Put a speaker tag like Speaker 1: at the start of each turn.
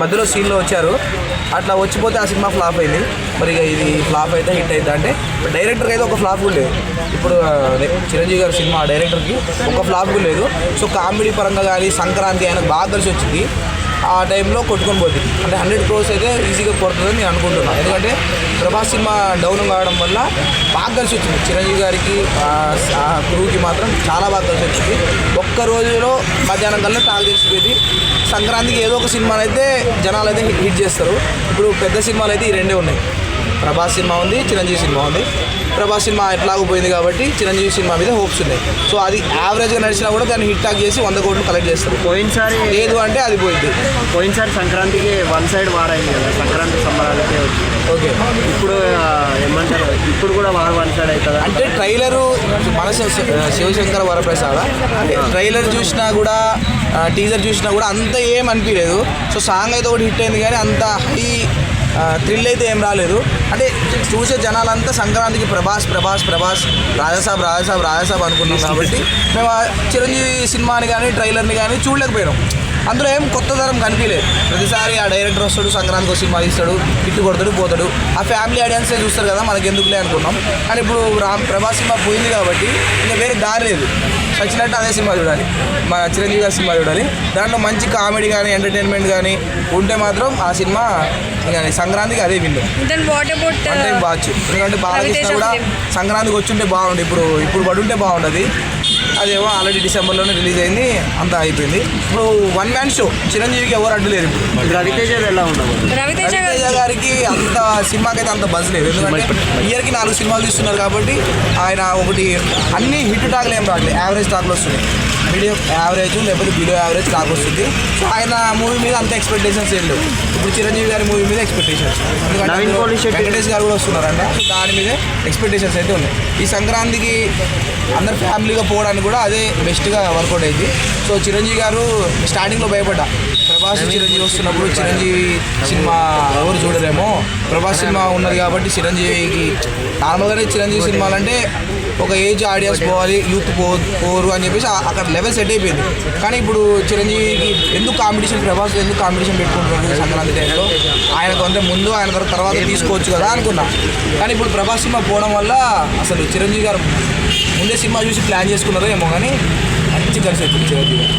Speaker 1: మధ్యలో సీన్లో వచ్చారు. అట్లా వచ్చిపోతే ఆ సినిమా ఫ్లాప్ అయింది. మరి ఇక ఇది ఫ్లాప్ అయితే హిట్ అవుతుంది అంటే డైరెక్టర్కి అయితే ఒక ఫ్లాప్ కూడా లేదు. ఇప్పుడు చిరంజీవి గారి సినిమా డైరెక్టర్కి ఒక ఫ్లాప్ కూడా లేదు. సో కామెడీ పరంగా కానీ సంక్రాంతి ఆయనకు బాగా కలిసి వచ్చింది. ఆ టైంలో కొట్టుకొని పోతుంది. అంటే 100 crores అయితే ఈజీగా కొడుతుందని నేను అనుకుంటున్నాను. ఎందుకంటే ప్రభాస్ సినిమా డౌన్ కావడం వల్ల బాగా కలిసి వచ్చింది. చిరంజీవి గారికి ఆ క్రూకి మాత్రం చాలా బాగా కలిసి వచ్చింది. ఒక్క రోజులో మధ్యాహ్నం కల్లా టాక్ తెలిసిపోయింది. సంక్రాంతికి ఏదో ఒక సినిమాలు అయితే జనాలు అయితే హిట్ చేస్తారు. ఇప్పుడు పెద్ద సినిమాలు అయితే ఈ రెండే ఉన్నాయి. ప్రభాస్ సినిమా ఉంది, చిరంజీవి సినిమా ఉంది. ప్రభాస్ సినిమా ఎట్లాగో పోయింది కాబట్టి చిరంజీవి సినిమా మీద హోప్స్ ఉన్నాయి. సో అది యావరేజ్గా నడిచినా కూడా దాన్ని హిట్ టాక్ చేసి 100 కోట్లు కలెక్ట్ చేస్తారు.
Speaker 2: పోయినసారి
Speaker 1: లేదు అంటే అది పోయింది.
Speaker 2: పోయినసారి సంక్రాంతికి వన్ సైడ్ వారైంది కదా, సంక్రాంతి సంబరాలకే వచ్చింది.
Speaker 1: ఓకే,
Speaker 2: ఇప్పుడు ఏమంటారు, ఇప్పుడు కూడా వన్ సైడ్ అవుతుంది
Speaker 1: అంటే ట్రైలరు మన శివశంకర వరప్రసాద ట్రైలర్ చూసినా కూడా టీజర్ చూసినా కూడా అంత ఏం అనిపించలేదు. సో సాంగ్ అయితే ఒకటి హిట్ అయింది కానీ అంత హై థ్రిల్ అయితే ఏం రాలేదు. అంటే చూసే జనాలంతా సంక్రాంతికి ప్రభాస్ ప్రభాస్ ప్రభాస్ రాజాసాబ్ రాజాసాబ్ రాజాసాబ్ అనుకున్నాం కాబట్టి మేము చిరంజీవి సినిమాని కానీ ట్రైలర్ని కానీ చూడలేకపోయినాం. అందులో ఏం కొత్త తరం కనిపించలేదు. ప్రతిసారి ఆ డైరెక్టర్ వస్తాడు, సంక్రాంతికి సినిమా తీస్తాడు, హిట్ కొడతాడు, పోతాడు. ఆ ఫ్యామిలీ ఆడియన్సే చూస్తారు కదా, మనకి ఎందుకులే అనుకున్నాం. కానీ ఇప్పుడు ప్రభాస్ సినిమా పోయింది కాబట్టి ఇంకా వేరే దారి లేదు. వచ్చినట్టు అదే సినిమా చూడాలి, మన చిరంజీవి గారి సినిమా చూడాలి. దాంట్లో మంచి కామెడీ కానీ ఎంటర్టైన్మెంట్ కానీ ఉంటే మాత్రం ఆ సినిమా ఇంకా సంక్రాంతికి అదే విన్ను అంటే వాచ్. ఎందుకంటే బాలకృష్ణ కూడా సంక్రాంతికి వచ్చుంటే బాగుండు, ఇప్పుడు పడుంటే బాగుండదు. అదేమో ఆల్రెడీ డిసెంబర్లోనే రిలీజ్ అయింది, అంతా అయిపోయింది. ఇప్పుడు వన్ మ్యాన్ షో చిరంజీవికి ఎవరు అడ్డు లేరు. ఇప్పుడు
Speaker 2: రవితేజ ఎలా ఉండదు,
Speaker 1: రవితేజ గారికి అంత సినిమాకి అయితే అంత బజ్ లేదు. ఎందుకంటే ఇయర్కి 4 సినిమాలు తీస్తున్నారు కాబట్టి ఆయన ఒకటి అన్ని హిట్ టాక్లు ఏం రావట్లేదు, యావరేజ్ టాక్లు వస్తున్నాయి. మీడియం యావరేజ్ లేకపోతే బిలో యావరేజ్ టాక్ వస్తుంది. సో ఆయన మూవీ మీద అంత ఎక్స్పెక్టేషన్స్ ఏం లేవు. ఇప్పుడు చిరంజీవి గారి మూవీ మీద ఎక్స్పెక్టేషన్స్, ఎందుకంటే వెంకటేష్ గారు కూడా వస్తున్నారంట. సో దాని మీద ఎక్స్పెక్టేషన్స్ అయితే ఉన్నాయి. ఈ సంక్రాంతికి అందరు ఫ్యామిలీగా పోవడానికి కూడా అదే బెస్ట్గా వర్కౌట్ అయింది. సో చిరంజీవి గారు స్టార్టింగ్లో భయపడ్డా, ప్రభాస్ చిరంజీవి వస్తున్నప్పుడు చిరంజీవి సినిమా ఎవరు చూడరేమో, ప్రభాస్ సినిమా ఉన్నది కాబట్టి చిరంజీవికి నార్మల్గానే చిరంజీవి సినిమాలు అంటే ఒక ఏజ్ ఆడియన్స్ పోవాలి, యూత్ పోరు అని చెప్పేసి అక్కడ లెవెల్ సెట్ అయిపోయింది. కానీ ఇప్పుడు చిరంజీవికి ఎందుకు కాంపిటీషన్, ప్రభాస్ ఎందుకు కాంపిటీషన్ పెట్టుకుంటున్నారు సంక్రాంతి టైంలో, ఆయనకు అంటే ముందు ఆయన తర్వాత తీసుకోవచ్చు కదా అనుకున్నా. కానీ ఇప్పుడు ప్రభాస్ సినిమా పోవడం వల్ల అసలు చిరంజీవి గారు ముందే సినిమా చూసి ప్లాన్ చేసుకున్నారో ఏమో కానీ మంచి కలిసి వచ్చింది చిరంజీవి గారు.